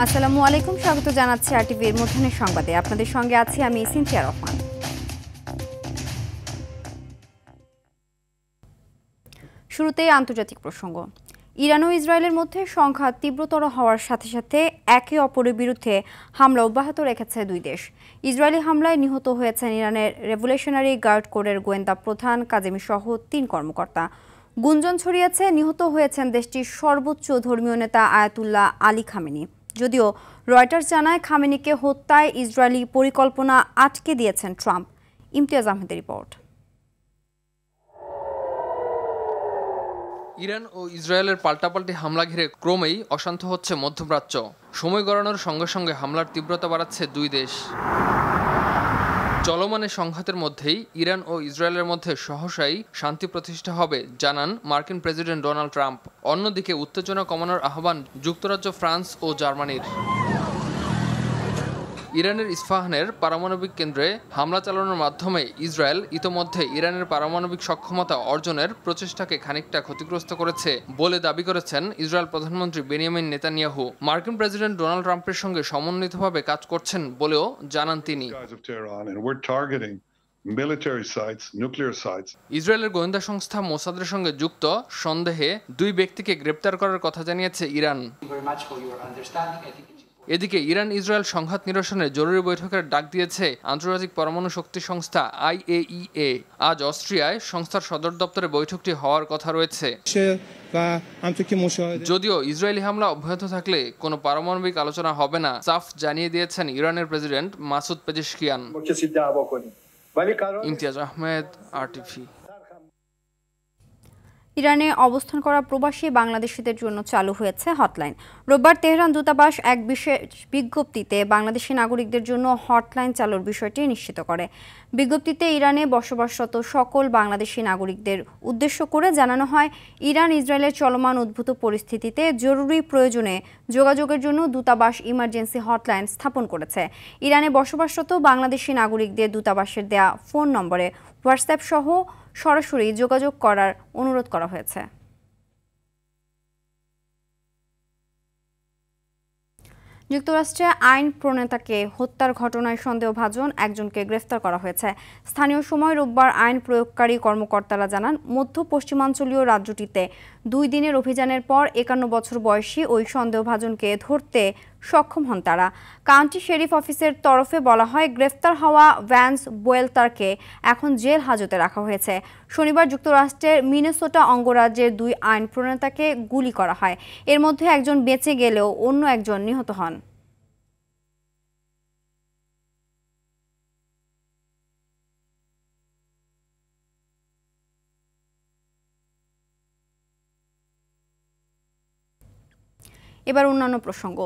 আসসালামু আলাইকুম, স্বাগত জানাচ্ছি আরটিভির মধ্যাহ্নের সংবাদে। আপনাদের সঙ্গে আছি আমি সিনথিয়া রহমান। শুরুতেই আন্তর্জাতিক প্রসঙ্গ। ইরান ও ইসরায়েলের মধ্যে সংঘাত তীব্রতর হওয়ার সাথে সাথে একে অপরের বিরুদ্ধে হামলা অব্যাহত রেখেছে দুই দেশ। ইসরায়েলি হামলায় নিহত হয়েছেন ইরানের রেভলিউশনারি গার্ড কোরের গোয়েন্দা প্রধান কাজেমি সহ ৩ কর্মকর্তা। গুঞ্জন ছড়িয়েছে নিহত হয়েছেন দেশটির সর্বোচ্চ ধর্মীয় নেতা আয়াতুল্লাহ আলী খামেনি। যদিও রয়টার্স জানায় খামেনিকে হত্যায় ইসরায়েলি পরিকল্পনা আটকে দিয়েছেন ট্রাম্প। ইমতিয়াজ আহমেদের রিপোর্ট। ইরান ও ইসরায়েলের পাল্টাপাল্টি হামলা ঘিরে ক্রমেই অশান্ত হচ্ছে মধ্যপ্রাচ্য। সময় গড়ানোর সঙ্গে সঙ্গে হামলার তীব্রতা বাড়াচ্ছে দুই দেশ। চলমান সংঘাতের মধ্যেই ইরান ও ইসরায়েলের মধ্যে সহসাই শান্তি প্রতিষ্ঠা হবে জানান মার্কিন প্রেসিডেন্ট ডোনাল্ড ট্রাম্প। অন্যদিকে উত্তেজনা কমানোর আহ্বান যুক্তরাজ্য, ফ্রান্স ও জার্মানির। ইরানের ইস্পাহানের পারমাণবিক কেন্দ্রে হামলা চালানোর মাধ্যমে ইসরায়েল ইতোমধ্যে ইরানের পারমাণবিক সক্ষমতা অর্জনের প্রচেষ্টাকে খানিকটা ক্ষতিগ্রস্ত করেছে বলে দাবি করেছেন ইসরায়েল প্রধানমন্ত্রী বেনিয়ামিন নেতানিয়াহু। মার্কিন প্রেসিডেন্ট ডোনাল্ড ট্রাম্পের সঙ্গে সমন্বিতভাবে কাজ করছেন বলেও জানান তিনি। ইসরায়েলের গোয়েন্দা সংস্থা মোসাদের সঙ্গে যুক্ত সন্দেহে 2 ব্যক্তিকে গ্রেপ্তার করার কথা জানিয়েছে ইরান। এদিকে ইরান ইসরায়েল সংঘাত নিরসনে জরুরি বৈঠকের ডাক দিয়েছে আন্তর্জাতিক পরমাণু শক্তি সংস্থা IAEA। আজ অস্ট্রিয়ায় সংস্থার সদর দপ্তরে বৈঠকটি হওয়ার কথা রয়েছে। যদিও ইসরায়েলি হামলা অব্যাহত থাকলে কোনো পারমাণবিক আলোচনা হবে না, সাফ জানিয়ে দিয়েছেন ইরানের president Masoud Pezeshkian. Imtiaz Ahmed, RTV. ইরানে অবস্থান করা প্রবাসী বাংলাদেশিদের জন্য চালু হয়েছে হটলাইন। রোববার তেহরান দূতাবাস এক বিশেষ বিজ্ঞপ্তিতে বাংলাদেশি নাগরিকদের জন্য হটলাইন চালুর বিষয়টি নিশ্চিত করে। বিজ্ঞপ্তিতে ইরানে বসবাসরত সকল বাংলাদেশি নাগরিকদের উদ্দেশ্য করে জানানো হয়, ইরান ইসরায়েলের চলমান উদ্ভূত পরিস্থিতিতে জরুরি প্রয়োজনে যোগাযোগের জন্য দূতাবাস ইমার্জেন্সি হটলাইন স্থাপন করেছে। ইরানে বসবাসরত বাংলাদেশি নাগরিকদের দূতাবাসের দেয়া ফোন নম্বরে হোয়াটসঅ্যাপ সহ সরাসরি যোগাযোগ করার অনুরোধ করা হয়েছে। যুক্তরাষ্ট্রে আইন প্রণেতাকে হত্যার ঘটনায় সন্দেহভাজন একজনকে গ্রেফতার করা হয়েছে। স্থানীয় সময় রোববার আইন প্রয়োগকারী কর্মকর্তারা জানান, মধ্য পশ্চিমাঞ্চলীয় রাজ্যটিতে 2 দিনের অভিযানের পর 51 বছর বয়সী ওই সন্দেহভাজনকে ধরতে সক্ষম হন তারা। কাউন্টি শেরিফ অফিসের তরফে বলা হয়, গ্রেফতার হওয়া ভ্যান্স বোয়েলতারকে এখন জেল হাজতে রাখা হয়েছে। শনিবার যুক্তরাষ্ট্রের মিনেসোটা অঙ্গরাজ্যের 2 আইন প্রণেতাকে গুলি করা হয়। এর মধ্যে একজন বেঁচে গেলেও অন্য একজন নিহত হন। এবার অন্যান্য প্রসঙ্গ।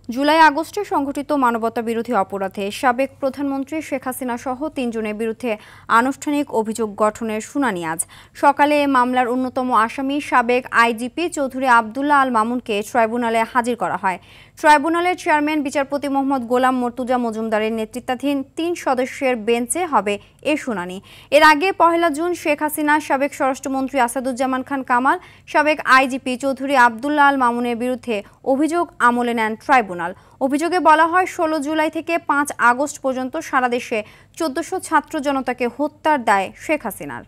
জুলাই আগস্টে সংঘটিত মানবতা বিরোধী অপরাধে সাবেক প্রধানমন্ত্রী শেখ হাসিনা সহ 3 জনের বিরুদ্ধে আনুষ্ঠানিক অভিযোগ গঠনের শুনানি আজ সকালে। মামলার অন্যতম আসামি সাবেক আইজিপি চৌধুরী আবদুল্লাহ আল মামুনকে ট্রাইব্যুনালে হাজির করা হয়। ট্রাইব্যুনালের চেয়ারম্যান বিচারপতি মোহাম্মদ গোলাম মর্তুজা মজুমদারের নেতৃত্বাধীন 3 সদস্যের বেঞ্চে হবে এ শুনানি। এর আগে 1 জুন শেখ হাসিনা, সাবেক স্বরাষ্ট্রমন্ত্রী আসাদুজ্জামান খান কামাল, সাবেক আইজিপি চৌধুরী আবদুল্লাহ আল মামুনের বিরুদ্ধে অভিযোগ আমলে নেন ট্রাইব্যুনাল। অভিযোগে বলা হয়, 16 জুলাই থেকে 5 আগস্ট পর্যন্ত সারা দেশে 1400 ছাত্র জনতাকে হত্যার দায় শেখ হাসিনার।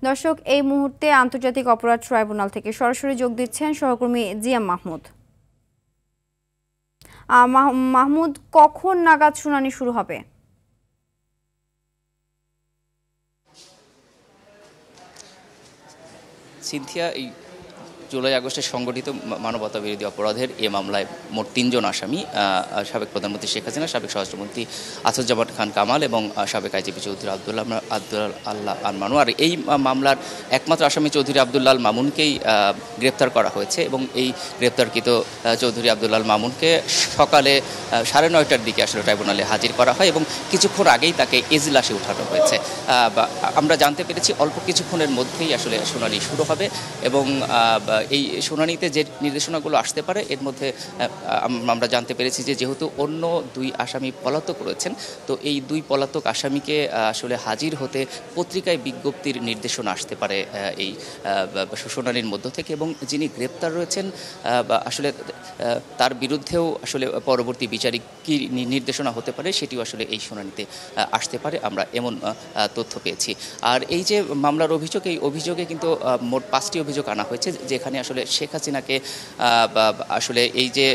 দর্শক, এই মুহূর্তে আন্তর্জাতিক অপরাধ ট্রাইব্যুনাল থেকে সরাসরি যোগ দিচ্ছেন সহকর্মী জিএম মাহমুদ। মাহমুদ, কখন নাগাদ শুনানি শুরু হবে? সিনথিয়া, এই জুলাই আগস্টে সংগঠিত মানবতা বিরোধী অপরাধের এ মামলায় মোট 3 জন আসামি, সাবেক প্রধানমন্ত্রী শেখ হাসিনা, সাবেক স্বরাষ্ট্রমন্ত্রী আসাদুজ্জামান খান কামাল এবং সাবেক আইজিপি চৌধুরী আবদুল্লাহ আল মামুন। আর এই মামলার একমাত্র আসামি চৌধুরী আবদুল্লাহ আল মামুনকেই গ্রেপ্তার করা হয়েছে এবং এই গ্রেপ্তারকৃত চৌধুরী আবদুল্লাহ আল মামুনকে সকালে 9:30টার দিকে আসলে ট্রাইব্যুনালে হাজির করা হয় এবং কিছুক্ষণ আগেই তাকে এজলাসে উঠানো হয়েছে। আমরা জানতে পেরেছি অল্প কিছুক্ষণের মধ্যেই আসলে শুনানি শুরু হবে এবং এই শুনানিতে যে নির্দেশনাগুলো আসতে পারে এর মধ্যে আমরা জানতে পেরেছি যে যেহেতু অন্য 2 আসামি পলাতক রয়েছেন, তো এই 2 পলাতক আসামিকে আসলে হাজির হতে পত্রিকায় বিজ্ঞপ্তির নির্দেশনা আসতে পারে এই শুনানির মধ্য থেকে, এবং যিনি গ্রেপ্তার রয়েছেন আসলে তার বিরুদ্ধেও আসলে পরবর্তী বিচারিক কী নির্দেশনা হতে পারে সেটিও আসলে এই শুনানিতে আসতে পারে, আমরা এমন তথ্য পেয়েছি। আর এই যে মামলার অভিযোগ, এই অভিযোগে কিন্তু মোট 5টি অভিযোগ আনা হয়েছে, যেখানে আসলে শেখ হাসিনাকে আসলে এই যে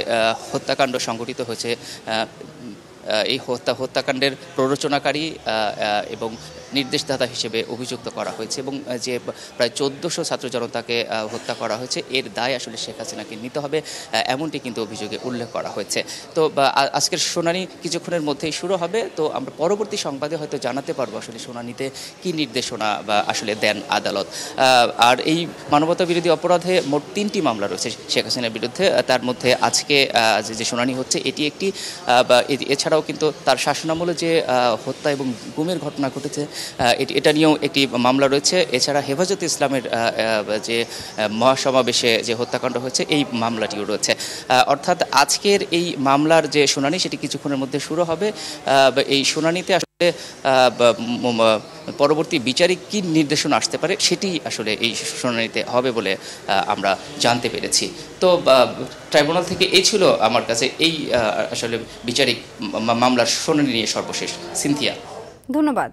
হত্যাকাণ্ড সংঘটিত হয়েছে, এই হত্যাকাণ্ডের প্ররোচনাকারী এবং নির্দেশদাতা হিসেবে অভিযুক্ত করা হয়েছে, এবং যে প্রায় 1400 ছাত্র জনতাকে হত্যা করা হয়েছে এর দায় আসলে শেখ হাসিনাকে নিতে হবে, এমনটি কিন্তু অভিযোগে উল্লেখ করা হয়েছে। তো আজকের শুনানি কিছুক্ষণের মধ্যেই শুরু হবে, তো আমরা পরবর্তী সংবাদে হয়তো জানাতে পারবো আসলে শুনানিতে কি নির্দেশনা বা আসলে দেন আদালত। আর এই মানবতা বিরোধী অপরাধে মোট 3টি মামলা রয়েছে শেখ হাসিনার বিরুদ্ধে, তার মধ্যে আজকে যে শুনানি হচ্ছে এটি একটি, এছাড়াও কিন্তু তার শাসনামলে যে হত্যা এবং গুমের ঘটনা ঘটেছে এটা নিয়েও একটি মামলা রয়েছে। এছাড়া হেফাজতে ইসলামের যে মহাসমাবেশে যে হত্যাকাণ্ড হয়েছে এই মামলাটিও রয়েছে। অর্থাৎ আজকের এই মামলার যে শুনানি সেটি কিছুক্ষণের মধ্যে শুরু হবে। এই শুনানিতে আসলে পরবর্তী বিচারিক কী নির্দেশনা আসতে পারে সেটি আসলে এই শুনানিতে হবে বলে আমরা জানতে পেরেছি। তো ট্রাইব্যুনাল থেকে এই ছিল আমার কাছে এই আসলে বিচারিক মামলার শুনানি নিয়ে সর্বশেষ। সিনথিয়া, ধন্যবাদ।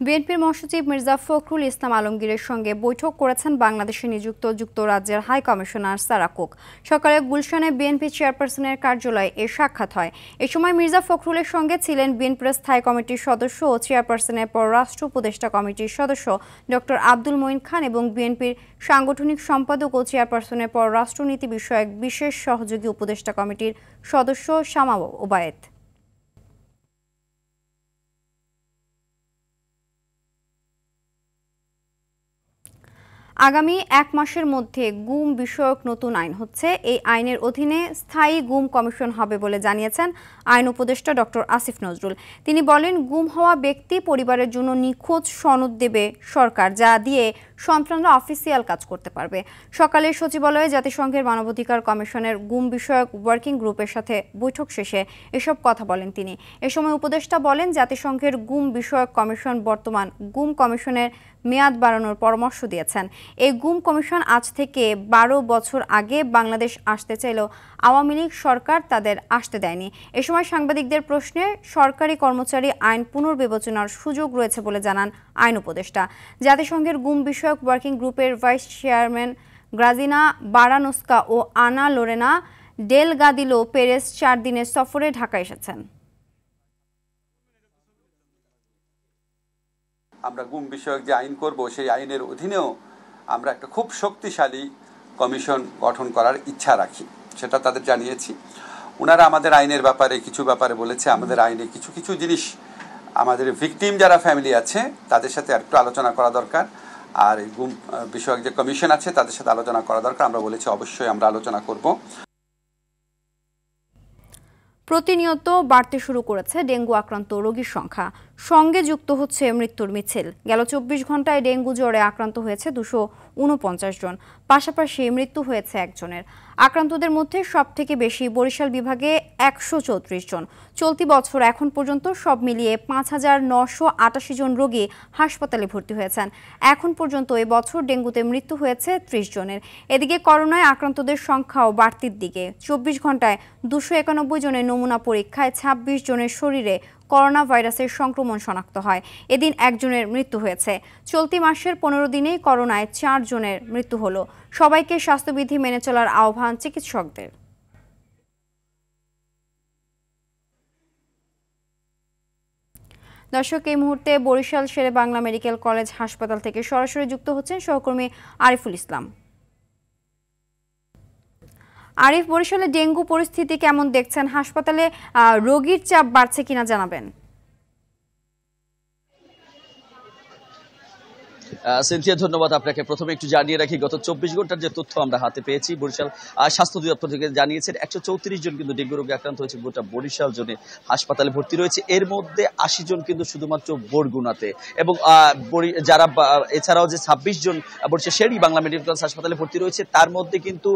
বিএনপির মহাসচিব মির্জা ফখরুল ইসলাম আলমগীরের সঙ্গে বৈঠক করেছেন বাংলাদেশে নিযুক্ত যুক্তরাজ্যের হাই কমিশনার সারা কুক। সকালে গুলশানে বিএনপি চেয়ারপারসনের কার্যালয়ে এর সাক্ষাৎ হয়। এ সময় মির্জা ফখরুলের সঙ্গে ছিলেন বিএনপির স্থায়ী কমিটির সদস্য ও চেয়ারপারসনের পররাষ্ট্র উপদেষ্টা কমিটির সদস্য ডক্টর আব্দুল মঈন খান এবং বিএনপির সাংগঠনিক সম্পাদক ও চেয়ারপারসনের পররাষ্ট্রনীতি বিষয়ক বিশেষ সহযোগী উপদেষ্টা কমিটির সদস্য শামা ওবায়েদ। আগামী 1 মাসের মধ্যে গুম বিষয়ক নতুন আইন হচ্ছে। এই আইনের অধীনে স্থায়ী গুম কমিশন হবে বলে জানিয়েছেন আইন উপদেষ্টা ডক্টর আসিফ নজরুল। তিনি বলেন, গুম হওয়া ব্যক্তি পরিবারের জন্য নিখোঁজ সনদ দেবে সরকার, যা দিয়ে সন্তানরা অফিসিয়াল কাজ করতে পারবে। সকালে সচিবালয়ে জাতিসংঘের মানবাধিকার কমিশনের গুম বিষয়ক ওয়ার্কিং গ্রুপের সাথে বৈঠক শেষে এসব কথা বলেন তিনি। এ সময় উপদেষ্টা বলেন, জাতিসংঘের গুম বিষয়ক কমিশন বর্তমান গুম কমিশনের মেয়াদ বাড়ানোর পরামর্শ দিয়েছেন। এই গুম কমিশন আজ থেকে 12 বছর আগে বাংলাদেশ আসতে চাইলেও আওয়ামী লীগ সরকার তাদের আসতে দেয়নি। এ সময় সাংবাদিকদের প্রশ্নে সরকারি কর্মচারী আইন পুনর্বিবেচনার সুযোগ রয়েছে বলে জানান আইন উপদেষ্টা। জাতিসংঘের গুম বিষয়ক ওয়ার্কিং গ্রুপের ভাইস চেয়ারম্যান গ্রাজিনা বারানোস্কা ও আনা লোরেনা ডেলগাদিলো পেরেস 4 দিনের সফরে ঢাকা এসেছেন। আমরা গুম বিষয়ক যে আইন করব সেই আইনের অধীনেও আমরা একটা খুব শক্তিশালী কমিশন গঠন করার ইচ্ছা রাখি, সেটা তাদের জানিয়েছি। ওনারা আমাদের আইনের ব্যাপারে কিছু ব্যাপারে বলেছে, আমাদের আইনে কিছু কিছু জিনিস আমাদের ভিকটিম যারা ফ্যামিলি আছে তাদের সাথে একটু আলোচনা করা দরকার, আর এই গুম বিষয়ক যে কমিশন আছে তাদের সাথে আলোচনা করা দরকার। আমরা বলেছি অবশ্যই আমরা আলোচনা করব। প্রতিনিয়ত বাড়তে শুরু করেছে ডেঙ্গু আক্রান্ত রোগীর সংখ্যা, সঙ্গে যুক্ত হচ্ছে মৃত্যুর মিছিল। গেল 24 ঘন্টায় ডেঙ্গু জ্বরে আক্রান্ত হয়েছে 249 জন, পাশাপাশি মৃত্যু হয়েছে 1 জনের। আক্রান্তদের মধ্যে সবথেকে বেশি বরিশাল বিভাগে 134 জন। চলতি বছর এখন পর্যন্ত সব মিলিয়ে 5988 জন রোগী হাসপাতালে ভর্তি হয়েছেন। এখন পর্যন্ত এ বছর ডেঙ্গুতে মৃত্যু হয়েছে 30 জনের। এদিকে করোনায় আক্রান্তদের সংখ্যাও বাড়তির দিকে। 24 ঘন্টায় 291 জনের নমুনা পরীক্ষায় 26 জনের শরীরে করোনা ভাইরাসের সংক্রমণ শনাক্ত হয়। এদিন 1 জনের মৃত্যু হয়েছে। চলতি মাসের 15 দিনেই করোনায় 4 জনের মৃত্যু হলো। সবাইকে স্বাস্থ্যবিধি মেনে চলার আহ্বান চিকিৎসকদের। দর্শক, এই মুহূর্তে বরিশাল শেরে বাংলা মেডিকেল কলেজ হাসপাতাল থেকে সরাসরি যুক্ত হচ্ছেন সহকর্মী আরিফুল ইসলাম। আরিফ, বরিশালে ডেঙ্গু পরিস্থিতি কেমন দেখছেন? হাসপাতালে রোগীর চাপ বাড়ছে কিনা জানাবেন। সিনথিয়া, ধন্যবাদ আপনাকে। প্রথমে একটু জানিয়ে রাখি, গত 24 ঘন্টার যে তথ্য আমরা হাতে পেয়েছি, বরিশাল স্বাস্থ্য অধিদপ্তর থেকে জানিয়েছেন 134 জন কিন্তু ডেঙ্গু রোগে আক্রান্ত হয়েছে। গোটা বরিশাল জোনে হাসপাতালে ভর্তি রয়েছে, এর মধ্যে 80 জন কিন্তু শুধুমাত্র বরগুনাতে, এবং যারা এছাড়াও যে 26 জন বরিশাল শের-ই বাংলা মেডিকেল কলেজ হাসপাতালে ভর্তি রয়েছে, তার মধ্যে কিন্তু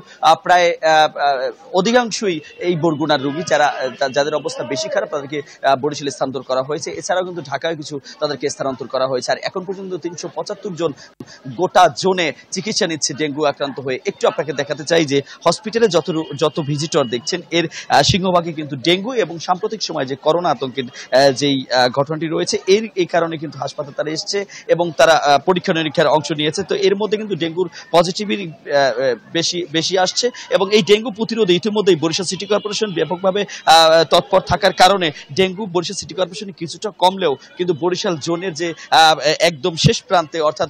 প্রায় অধিকাংশই এই বরগুনার রোগী। যাদের অবস্থা বেশি খারাপ তাদেরকে বরিশালে স্থানান্তর করা হয়েছে। এছাড়াও কিন্তু ঢাকায় কিছু তাদেরকে স্থানান্তর করা হয়েছে। আর এখন পর্যন্ত 375 জন গোটা জোনে চিকিৎসা নিচ্ছে ডেঙ্গু আক্রান্ত হয়ে। একটু আপনাকে দেখাতে চাই যে হসপিটালে যত ভিজিটর দেখছেন, এর সিংহভাগই কিন্তু ডেঙ্গু, এবং সাম্প্রতিক সময় যে করোনা আতঙ্কের যেই ঘটনাটি রয়েছে, এই কারণে কিন্তু হাসপাতালে তারা এসছে এবং তারা পরীক্ষা নিরীক্ষার অংশ নিয়েছে। তো এর মধ্যে কিন্তু ডেঙ্গুর পজিটিভিটি বেশি আসছে, এবং এই ডেঙ্গু প্রতিরোধে ইতিমধ্যেই বরিশাল সিটি কর্পোরেশন ব্যাপকভাবে তৎপর থাকার কারণে ডেঙ্গু বরিশাল সিটি কর্পোরেশনে কিছুটা কমলেও কিন্তু বরিশাল জোনের যে একদম শেষ প্রান্তে অর্থাৎ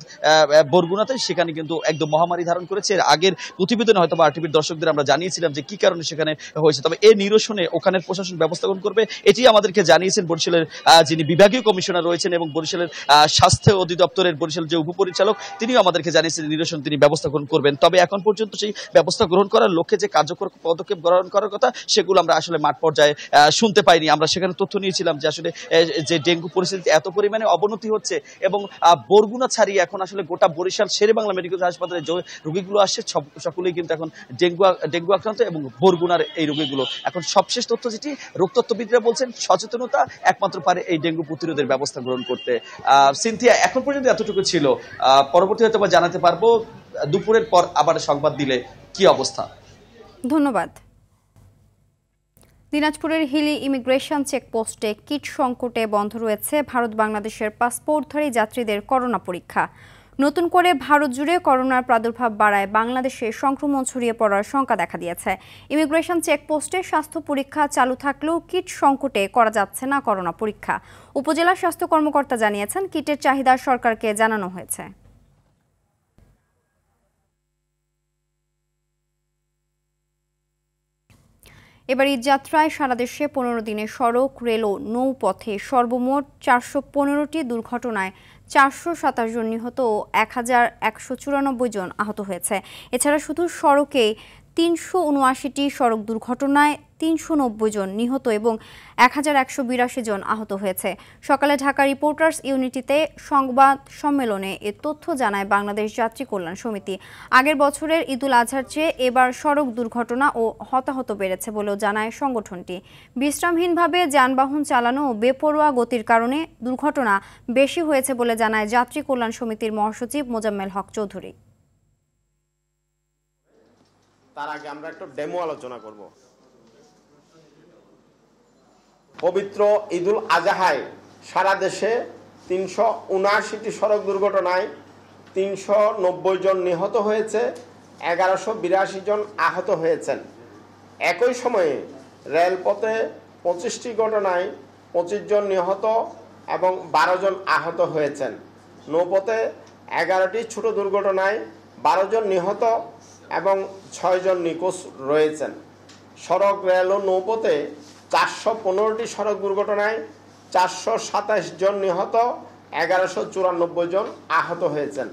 বরগুনাতে, সেখানে কিন্তু একদম মহামারী ধারণ করেছে। এর আগের প্রতিবেদনে হয়তো বা আরটিভির দর্শকদের আমরা জানিয়েছিলাম যে কি কারণে সেখানে হয়েছে, তবে এই নিরসনে ওখানের প্রশাসন ব্যবস্থা গ্রহণ করবে, এটি আমাদেরকে জানিয়েছেন বরিশালের যিনি বিভাগীয় কমিশনার রয়েছেন এবং বরিশালের স্বাস্থ্য অধিদপ্তরের বরিশাল যে উপপরিচালক, তিনিও আমাদেরকে জানিয়েছেন নিরসন তিনি ব্যবস্থা গ্রহণ করবেন। তবে এখন পর্যন্ত সেই ব্যবস্থা গ্রহণ করার লক্ষ্যে যে কার্যকর পদক্ষেপ গ্রহণ করার কথা, সেগুলো আমরা আসলে মাঠ পর্যায়ে শুনতে পাইনি। আমরা সেখানে তথ্য নিয়েছিলাম যে আসলে যে ডেঙ্গু পরিস্থিতি এত পরিমাণে অবনতি হচ্ছে, এবং বরগুনা ছাড়িয়ে এখন আসলে গোটা বরিশাল শেরে বাংলা মেডিকেল হাসপাতালে যে রোগীগুলো আসছে সকলেই কিন্তু এখন ডেঙ্গু আক্রান্ত, এবং বরগুনার এই রোগীগুলো। এখন সবশেষ তথ্য যেটি রোগতত্ত্ববিদরা বলছেন, সচেতনতা একমাত্র পারে এই ডেঙ্গু প্রতিরোধের ব্যবস্থা গ্রহণ করতে। সিনথিয়া, এখন পর্যন্ত এতটুকু ছিল, পরবর্তী হয়তো জানাতে পারবো দুপুরের পর আবার সংবাদ দিলে কি অবস্থা। ধন্যবাদ। দিনাজপুরের হিলি ইমিগ্রেশন চেকপোস্টে কিট সংকটে বন্ধ রয়েছে ভারত বাংলাদেশের পাসপোর্টধারী যাত্রীদের করোনা পরীক্ষা। নতুন করে ভারত জুড়ে করোনার প্রাদুর্ভাব বাড়ায় বাংলাদেশে সংক্রমণ ছড়িয়ে পড়ার শঙ্কা দেখা দিয়েছে। ইমিগ্রেশন চেকপোস্টে স্বাস্থ্য পরীক্ষা চালু থাকলেও কিট সংকটে করা যাচ্ছে না করোনা পরীক্ষা। উপজেলা স্বাস্থ্য কর্মকর্তা জানিয়েছেন, কিটের চাহিদা সরকারকে জানানো হয়েছে। এবার ঈদযাত্রায় সারা দেশে 15 দিনে সড়ক, রেল ও নৌপথে সর্বমোট 415টি দুর্ঘটনায় 427 জন নিহত ও 1194 জন আহত হয়েছে। এছাড়া শুধু সড়কে 379টি সড়ক দুর্ঘটনায় 390 জন নিহত এবং 1182 জন আহত হয়েছে। সকালে ঢাকা রিপোর্টার্স ইউনিটিতে সংবাদ সম্মেলনে এ তথ্য জানায় বাংলাদেশ যাত্রী কল্যাণ সমিতি। আগের বছরের ঈদুল আজহার চেয়ে এবার সড়ক দুর্ঘটনা ও হতাহত বেড়েছে বলেও জানায় সংগঠনটি। বিশ্রামহীনভাবে যানবাহন চালানো ও বেপরোয়া গতির কারণে দুর্ঘটনা বেশি হয়েছে বলে জানায় যাত্রী কল্যাণ সমিতির মহাসচিব মোজাম্মেল হক চৌধুরী। তার আগে আমরা একটা ডেমো আলোচনা করব। পবিত্র ঈদুল আজহায় সারা দেশে 379টি সড়ক দুর্ঘটনায় 390 জন নিহত হয়েছে, 1182 জন আহত হয়েছেন। একই সময়ে রেলপথে 25টি ঘটনায় 25 জন নিহত এবং 12 জন আহত হয়েছেন। নৌপথে 11টি ছোট দুর্ঘটনায় 12 জন নিহত এবং 6 জন নিখোঁজ রয়েছেন। সড়ক, রেল ও নৌপথে 415টি সড়ক দুর্ঘটনায় 427 জন নিহত, 1194 জন আহত হয়েছেন।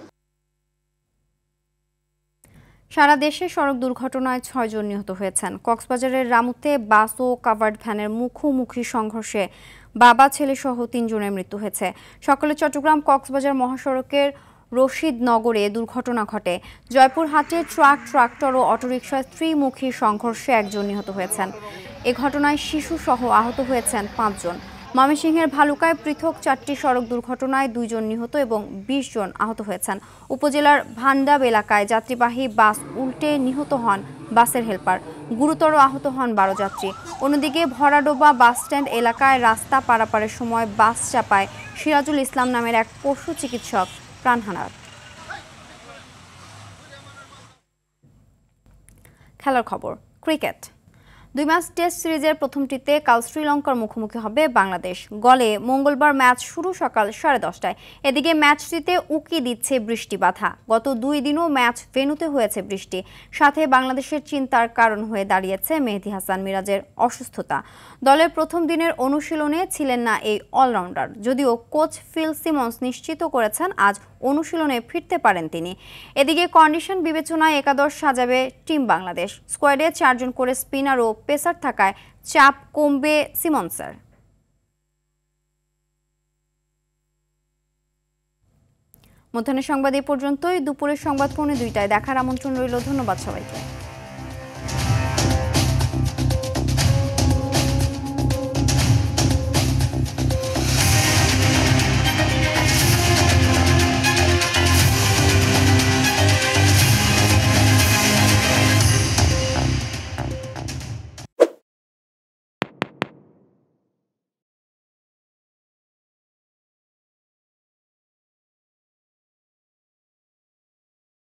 সারা দেশে সড়ক দুর্ঘটনায় 6 জন নিহত হয়েছেন। কক্সবাজারের রামুতে বাস ও কাভার্ড ভ্যানের মুখোমুখি সংঘর্ষে বাবা ছেলে সহ 3 জনের মৃত্যু হয়েছে। সকালে চট্টগ্রাম কক্সবাজার মহাসড়কের রশিদনগরে দুর্ঘটনা ঘটে। জয়পুরহাটে ট্রাক্টর ও অটোরিকশার ত্রিমুখী সংঘর্ষে 1 জন নিহত হয়েছেন। এ ঘটনায় শিশু সহ আহত হয়েছেন 5 জন। ময়মনসিংহের ভালুকায় পৃথক 4টি সড়ক দুর্ঘটনায় 2 জন নিহত এবং 20 জন আহত হয়েছেন। উপজেলার ভান্ডাব এলাকায় যাত্রীবাহী বাস উল্টে নিহত হন বাসের হেলপার, গুরুতর আহত হন 12 যাত্রী। অন্যদিকে ভরাডোবা বাসস্ট্যান্ড এলাকায় রাস্তা পারাপারের সময় বাস চাপায় সিরাজুল ইসলাম নামের এক পশু চিকিৎসক প্রাণ হারান। খেলার খবর, ক্রিকেট। 2 ম্যাচ টেস্ট সিরিজের প্রথমটিতে কাল শ্রীলঙ্কার মুখোমুখি হবে বাংলাদেশ। গলে মঙ্গলবার ম্যাচ শুরু সকাল 10:30টায়। এদিকে ম্যাচটিতে উকি দিচ্ছে বৃষ্টি বাধা। গত 2 দিনও ম্যাচ ভেন্যুতে হয়েছে বৃষ্টি। সাথে বাংলাদেশের চিন্তার কারণ হয়ে দাঁড়িয়েছে মেহেদী হাসান মিরাজের অসুস্থতা। দলের প্রথম দিনের অনুশীলনে ছিলেন না এই অলরাউন্ডার, যদিও কোচ ফিল সিমন্স নিশ্চিত করেছেন আজ অনুশীলনে ফিরতে পারেন তিনি। এদিকে কন্ডিশন বিবেচনায় একাদশ সাজাবে টিম বাংলাদেশ। স্কোয়াডে 4 জন করে স্পিনার ও পেসার থাকায় চাপ কমবে সিমন্সের। মধ্যাহ্নের সংবাদ এই পর্যন্তই। দুপুরের সংবাদ পৌনে 2টায় দেখার আমন্ত্রণ রইল। ধন্যবাদ সবাইকে।